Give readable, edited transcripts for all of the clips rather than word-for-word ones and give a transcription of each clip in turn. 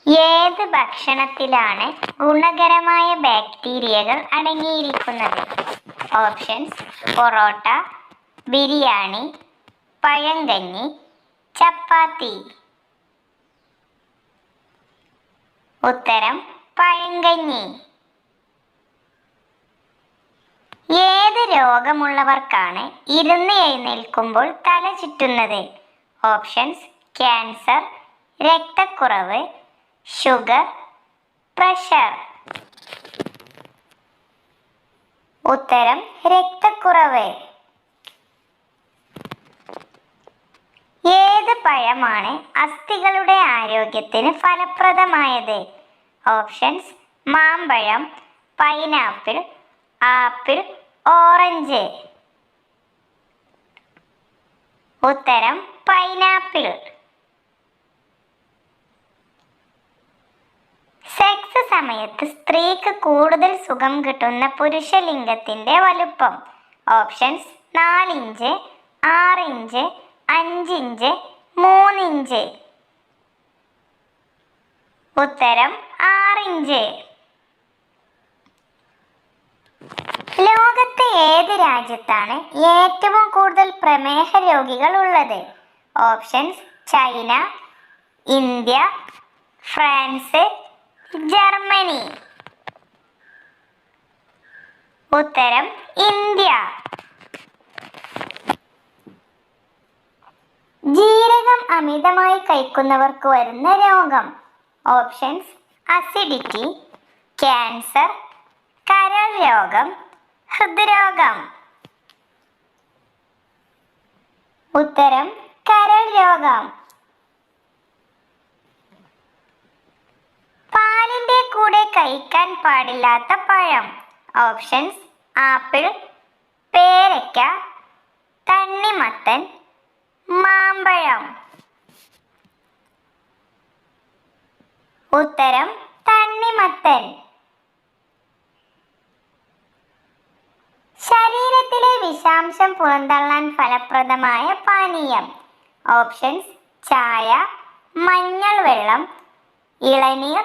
ഏത് ഭക്ഷണത്തിലാണ് ഗുണകരമായ ബാക്ടീരിയകൾ അടങ്ങിയിരിക്കുന്നത്? ഓപ്ഷൻസ്: പൊറോട്ട, ബിരിയാണി, പഴങ്കഞ്ഞി, ചപ്പാത്തി. ഉത്തരം: പഴങ്കഞ്ഞി. ഏത് രോഗമുള്ളവർക്കാണ് ഇരുന്ന് എഴുന്നേൽക്കുമ്പോൾ തല ചുറ്റുന്നത്? ഓപ്ഷൻസ്: ക്യാൻസർ, രക്തക്കുറവ്, ഷുഗർ, പ്രഷർ. ഉത്തരം: രക്തക്കുറവ്. ഏത് പഴമാണ് അസ്ഥികളുടെ ആരോഗ്യത്തിന് ഫലപ്രദമായത്? ഓപ്ഷൻസ്: മാമ്പഴം, പൈനാപ്പിൾ, ആപ്പിൾ, ഓറഞ്ച്. ഉത്തരം: പൈനാപ്പിൾ. സെക്സ് സമയത്ത് സ്ത്രീക്ക് കൂടുതൽ സുഖം കിട്ടുന്ന പുരുഷലിംഗത്തിന്റെ വലുപ്പം? Options: 4 inch, 6 inch, 5 inch, 3 inch. ഉത്തരം: 6 ഇഞ്ച്. ലോകത്തെ ഏത് രാജ്യത്താണ് ഏറ്റവും കൂടുതൽ പ്രമേഹ രോഗികൾ ഉള്ളത്? Options: China, India, France, Germany. ഉത്തരം: ഇന്ത്യ. ജീരകം അമിതമായി കഴിക്കുന്നവർക്ക് വരുന്ന രോഗം? ഓപ്ഷൻസ്: അസിഡിറ്റി, ക്യാൻസർ, കരൾ രോഗം, ഹൃദ്രോഗം. ഉത്തരം: കരൾ രോഗം. പാലിന്റെ കൂടെ കഴിക്കാൻ പാടില്ലാത്ത പഴം? ഓപ്ഷൻസ്: ആപ്പിൾ, പേരയ്ക്ക, തണ്ണിമത്തൻ, മാമ്പഴം. ഉത്തരം: തണ്ണിമത്തൻ. ശരീരത്തിലെ വിഷാംശം പുറന്തള്ളാൻ ഫലപ്രദമായ പാനീയം? ഓപ്ഷൻസ്: ചായ, മഞ്ഞൾ വെള്ളം, ഇളനീർ,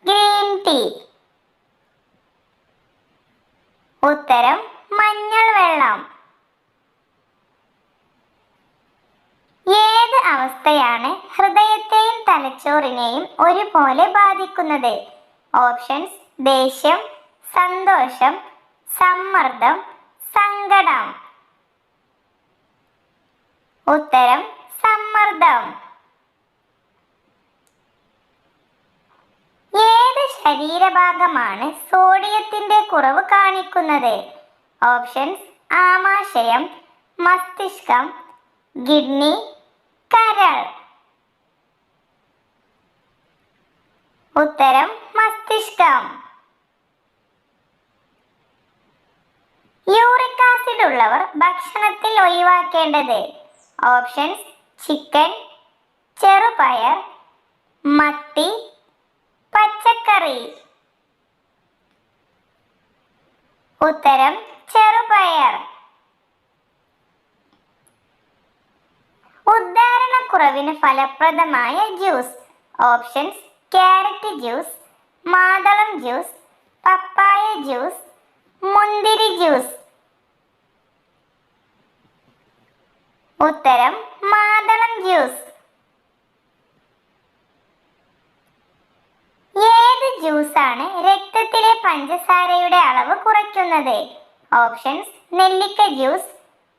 ഗ്രീൻ ടീ. ഉത്തരം: മഞ്ഞൾ വെള്ളം. ഏത് അവസ്ഥയാണ് ഹൃദയത്തെയും തലച്ചോറിനെയും ഒരുപോലെ ബാധിക്കുന്നത്? ഓപ്ഷൻസ്: ദേഷ്യം, സന്തോഷം, സമ്മർദ്ദം, സങ്കടം. ഉത്തരം: സമ്മർദ്ദം. ഏത് ശരീരഭാഗമാണ് സോഡിയത്തിന്റെ കുറവ് കാണിക്കുന്നത്? ഓപ്ഷൻസ്: ആമാശയം, മസ്തിഷ്കം, കിഡ്നി, കരൾ. ഉത്തരം: മസ്തിഷ്കം. യൂറിക് ആസിഡ് ഉള്ളവർ ഭക്ഷണത്തിൽ ഒഴിവാക്കേണ്ടത്? ഓപ്ഷൻസ്: ചിക്കൻ, ചെറുപയർ, മത്തി, പച്ചക്കറി. ഉത്തരം: ചെറുപയർ. ഉദാഹരണക്കുറവിന് ഫലപ്രദമായ ജ്യൂസ്? ഓപ്ഷൻസ്: ക്യാരറ്റ് ജ്യൂസ്, മാതളം ജ്യൂസ്, പപ്പായ ജ്യൂസ്, മുന്തിരി ജ്യൂസ്. ഉത്തരം: മാതളം ജ്യൂസ്. ഏത് ജ്യൂസാണ് രക്തത്തിലെ പഞ്ചസാരയുടെ അളവ് കുറയ്ക്കുന്നത്? ഓപ്ഷൻസ്: നെല്ലിക്ക ജ്യൂസ്,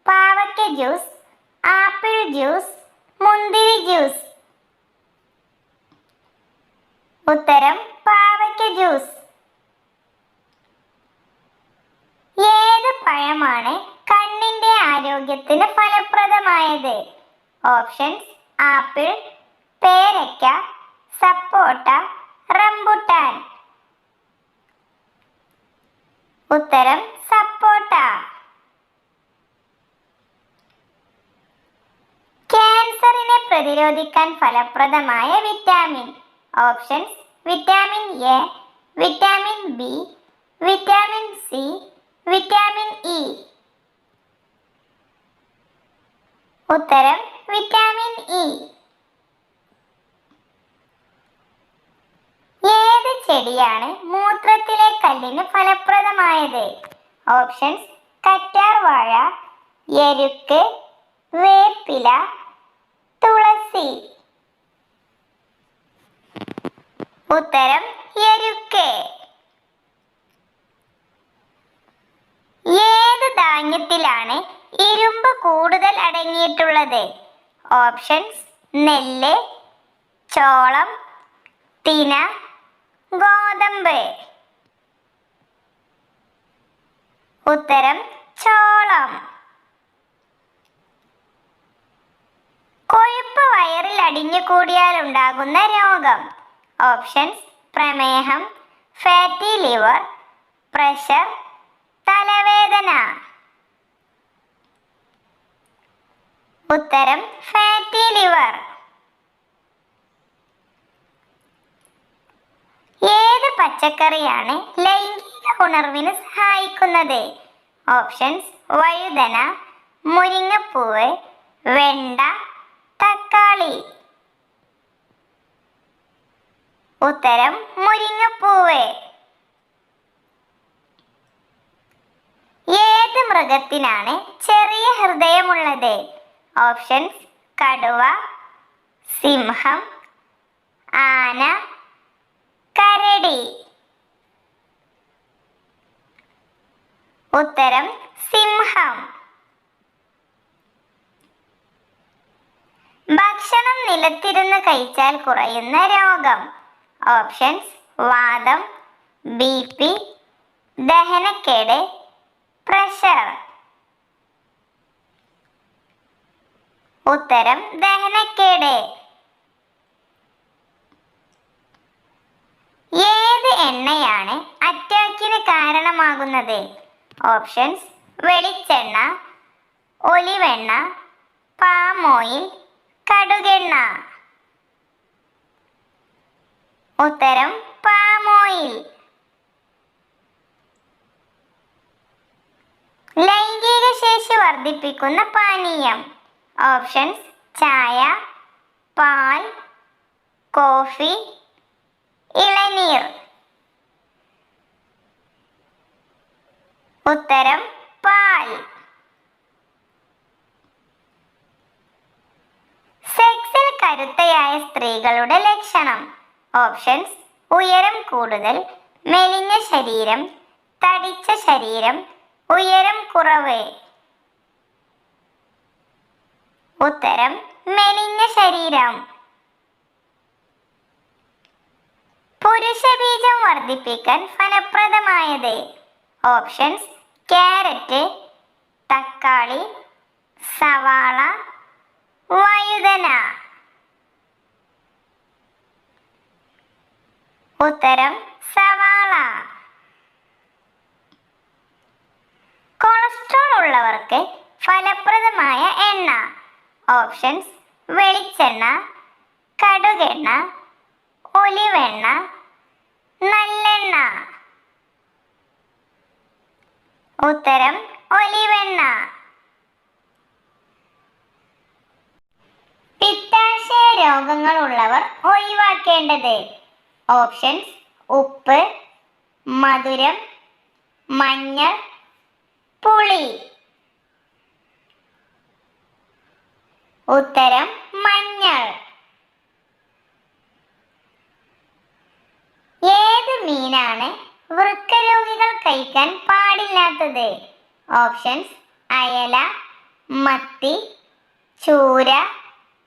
പാവയ്ക്ക ജ്യൂസ്, ആപ്പിൾ ജ്യൂസ്, മുന്തിരി ജ്യൂസ്. ഉത്തരം: പാവയ്ക്ക ജ്യൂസ്. ഏത് പഴമാണ് കണ്ണിന്റെ ആരോഗ്യത്തിന് ഫലപ്രദമായത്? ഓപ്ഷൻസ്: ആപ്പിൾ, പേരയ്ക്ക, സപ്പോട്ട, റംബുട്ടാൻ. ഉത്തരം: സപ്പോട്ട. ക്യാൻസറിനെ പ്രതിരോധിക്കാൻ ഫലപ്രദമായ vitamin? Options: vitamin A, vitamin B, vitamin C, vitamin E. ഉത്തരം: വിറ്റാമിൻ ഇ. ചെടിയാണ് മൂത്രത്തിലെ കല്ലിന് ഫലപ്രദമായത്? ഓപ്ഷൻസ്: കറ്റാർ വാഴ, എരുക്ക്, വേപ്പില, തുളസി. ഉത്തരം: എരുക്ക്. ഏത് ധാന്യത്തിലാണ് ഇരുമ്പ് കൂടുതൽ അടങ്ങിയിട്ടുള്ളത്? ഓപ്ഷൻസ്: നെല്ല്, ചോളം, തിന, ഗോതമ്പ്. ഉത്തരം: ചോളം. കൊഴുപ്പ് വയറിൽ അടിഞ്ഞുകൂടിയാൽ ഉണ്ടാകുന്ന രോഗം? ഓപ്ഷൻസ്: പ്രമേഹം, ഫാറ്റി ലിവർ, പ്രഷർ, തലവേദന. ഉത്തരം: ഫാറ്റി ലിവർ. ഏത് പച്ചക്കറിയാണ് ലൈംഗിക ഉണർവിന് സഹായിക്കുന്നത്? ഓപ്ഷൻസ്: വഴുതന, മുരിങ്ങപ്പൂവ്, വെണ്ട, തക്കാളി. ഉത്തരം: മുരിങ്ങപ്പൂവ്. ഏത് മൃഗത്തിനാണ് ചെറിയ ഹൃദയമുള്ളത്? ഓപ്ഷൻസ്: കടുവ, സിംഹം, ആന, കരടി. ഉത്തരം: സിംഹം. ഭക്ഷണം നിലത്തിരുന്ന് കഴിച്ചാൽ കുറയുന്ന രോഗം? ഓപ്ഷൻസ്: വാതം, BP, ദഹനക്കേട്, പ്രഷർ. ഉത്തരം: ദഹനക്കേട്. ഏത് എണ്ണയാണ് അറ്റാക്കിന് കാരണമാകുന്നത്? ഓപ്ഷൻസ്: വെളിച്ചെണ്ണ, ഒലിവെണ്ണ, പാം ഓയിൽ, കടുകെണ്ണ. ഉത്തരം: പാം ഓയിൽ. ലൈംഗിക ശേഷി വർദ്ധിപ്പിക്കുന്ന പാനീയം? ഓപ്ഷൻസ്: ചായ, പാൽ, കോഫി, ഇളനീർ. ഉത്തരം: പാൽ. സെക്സിൽ കരുത്തയായ സ്ത്രീകളുടെ ലക്ഷണം? ഓപ്ഷൻസ്: ഉയരം കൂടുതൽ, മെലിഞ്ഞ ശരീരം, തടിച്ച ശരീരം, ഉയരം കുറവ്. ഉത്തരം: മെലിഞ്ഞ ശരീരം. പുരുഷബീജം വർദ്ധിപ്പിക്കാൻ ഫലപ്രദമായത്? ഓപ്ഷൻസ്: ക്യാരറ്റ്, തക്കാളി, സവാള, വഴുതന. ഉത്തരം: സവാള. കൊളസ്ട്രോൾ ഉള്ളവർക്ക് ഫലപ്രദമായ എണ്ണ? ഓപ്ഷൻസ്: വെളിച്ചെണ്ണ, കടുകെണ്ണ, ഒലിവെണ്ണ, നല്ലെണ്ണ. ഉത്തരം: ഒലിവെണ്ണ. പിത്താശയ രോഗങ്ങൾ ഉള്ളവർ ഒഴിവാക്കേണ്ടത്? ഓപ്ഷൻസ്: ഉപ്പ്, മധുരം, മഞ്ഞൾ, പുളി. ഉത്തരം: മഞ്ഞൾ. ഏത് മീനാണ് വൃക്ക രോഗികൾ കഴിക്കാൻ പാടില്ലാത്തത്? ഓപ്ഷൻസ്: അയല, മത്തി, ചൂര,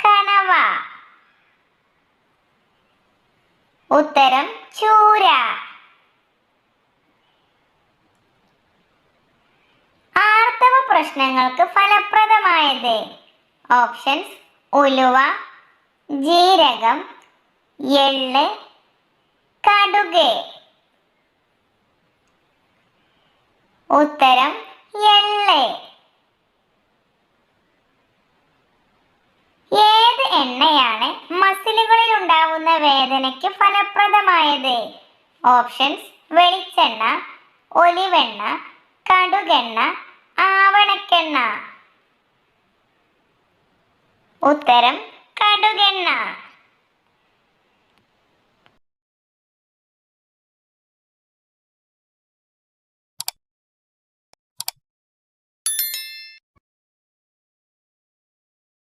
കണവ. ഉത്തരം: ചൂര. ആർത്തവ പ്രശ്നങ്ങൾക്ക് ഫലപ്രദമായത്? ഓപ്ഷൻസ്: ഉലുവ, ജീരകം, എള്ള്, കടുക്. ഉത്തരം: എള്ള്. ഏത് എണ്ണയാണ് മസിലുകളിൽ ഉണ്ടാവുന്ന വേദനയ്ക്ക് ഫലപ്രദമായത്? ഓപ്ഷൻസ്: വെളിച്ചെണ്ണ, ഒലിവെണ്ണ, കടുകെണ്ണ, ആവണക്കെണ്ണ. ഉത്തരം: കടുകെണ്ണ.